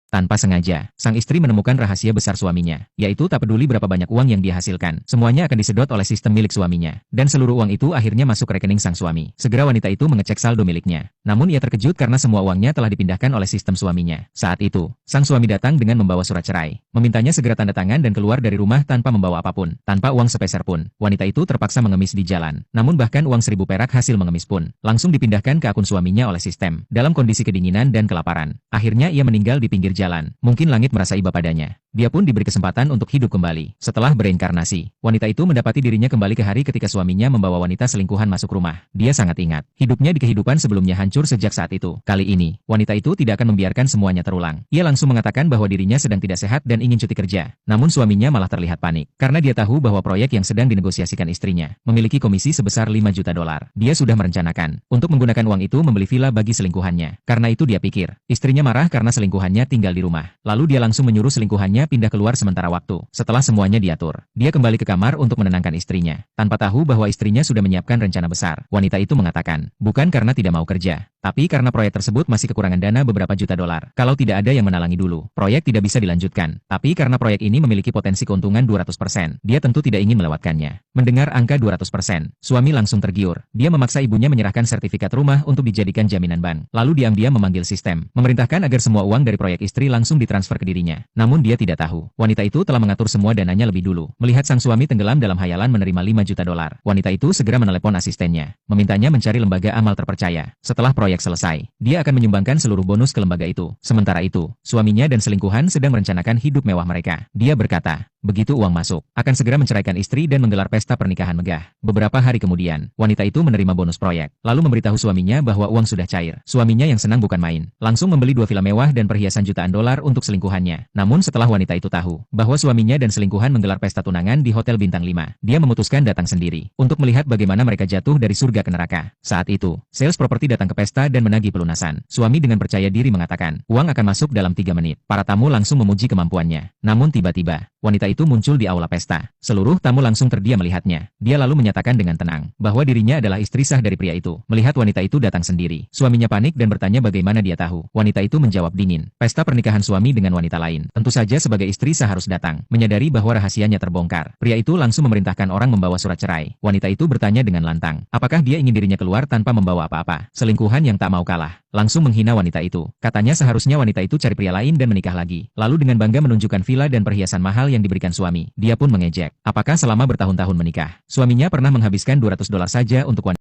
Tanpa sengaja, sang istri menemukan rahasia besar suaminya, yaitu tak peduli berapa banyak uang yang dia hasilkan, semuanya akan disedot oleh sistem milik suaminya, dan seluruh uang itu akhirnya masuk rekening sang suami. Segera wanita itu mengecek saldo miliknya, namun ia terkejut karena semua uangnya telah dipindahkan oleh sistem suaminya. Saat itu, sang suami datang dengan membawa surat cerai, memintanya segera tanda tangan dan keluar dari rumah tanpa membawa apapun, tanpa uang sepeser pun. Wanita itu terpaksa mengemis di jalan, namun bahkan uang 1.000 perak hasil mengemis pun, langsung dipindahkan ke akun suaminya oleh sistem, dalam kondisi kedinginan dan kelaparan. Akhirnya ia meninggal di pinggir jalan. Mungkin langit merasa iba padanya. Dia pun diberi kesempatan untuk hidup kembali. Setelah bereinkarnasi, wanita itu mendapati dirinya kembali ke hari ketika suaminya membawa wanita selingkuhan masuk rumah. Dia sangat ingat, hidupnya di kehidupan sebelumnya hancur sejak saat itu. Kali ini, wanita itu tidak akan membiarkan semuanya terulang. Ia langsung mengatakan bahwa dirinya sedang tidak sehat dan ingin cuti kerja. Namun suaminya malah terlihat panik, karena dia tahu bahwa proyek yang sedang dinegosiasikan istrinya memiliki komisi sebesar 5 juta dolar. Dia sudah merencanakan untuk menggunakan uang itu membeli villa bagi selingkuhannya. Karena itu dia pikir, istrinya marah karena selingkuhannya tinggal di rumah. Lalu dia langsung menyuruh selingkuhannya pindah keluar sementara waktu. Setelah semuanya diatur, dia kembali ke kamar untuk menenangkan istrinya. Tanpa tahu bahwa istrinya sudah menyiapkan rencana besar, wanita itu mengatakan, bukan karena tidak mau kerja, tapi karena proyek tersebut masih kekurangan dana beberapa juta dolar. Kalau tidak ada yang menalangi dulu, proyek tidak bisa dilanjutkan. Tapi karena proyek ini memiliki potensi keuntungan 200%, dia tentu tidak ingin melewatkannya. Mendengar angka 200%, suami langsung tergiur. Dia memaksa ibunya menyerahkan sertifikat rumah untuk dijadikan jaminan bank. Lalu diam-diam memanggil sistem, memerintahkan agar semua uang dari proyek istri langsung ditransfer ke dirinya. Namun dia tidak tahu, wanita itu telah mengatur semua dananya lebih dulu. Melihat sang suami tenggelam dalam hayalan menerima 5 juta dolar, wanita itu segera menelepon asistennya, memintanya mencari lembaga amal terpercaya. Setelah proyek selesai, dia akan menyumbangkan seluruh bonus ke lembaga itu. Sementara itu, suaminya dan selingkuhan sedang merencanakan hidup mewah mereka. Dia berkata, begitu uang masuk, akan segera menceraikan istri dan menggelar pesta pernikahan megah. Beberapa hari kemudian, wanita itu menerima bonus proyek, lalu memberitahu suaminya bahwa uang sudah cair. Suaminya yang senang bukan main, langsung membeli 2 villa mewah dan perhiasan jutaan dolar untuk selingkuhannya. Namun setelah wanita itu tahu bahwa suaminya dan selingkuhan menggelar pesta tunangan di Hotel Bintang 5, dia memutuskan datang sendiri untuk melihat bagaimana mereka jatuh dari surga ke neraka. Saat itu, sales properti datang ke pesta dan menagih pelunasan. Suami dengan percaya diri mengatakan, uang akan masuk dalam 3 menit. Para tamu langsung memuji kemampuannya. Namun tiba-tiba, wanita itu muncul di aula pesta. Seluruh tamu langsung terdiam melihatnya. Dia lalu menyatakan dengan tenang bahwa dirinya adalah istri sah dari pria itu. Melihat wanita itu datang sendiri, suaminya panik dan bertanya bagaimana dia tahu. Wanita itu menjawab dingin, pesta pernikahan suami dengan wanita lain. Tentu saja sebagai istri sah harus datang. Menyadari bahwa rahasianya terbongkar, pria itu langsung memerintahkan orang membawa surat cerai. Wanita itu bertanya dengan lantang, apakah dia ingin dirinya keluar tanpa membawa apa-apa. Selingkuhan yang tak mau kalah, langsung menghina wanita itu. Katanya seharusnya wanita itu cari pria lain dan menikah lagi. Lalu dengan bangga menunjukkan villa dan perhiasan mahal yang diberikan suami. Dia pun mengejek, apakah selama bertahun-tahun menikah, suaminya pernah menghabiskan 200 dolar saja untuk wanita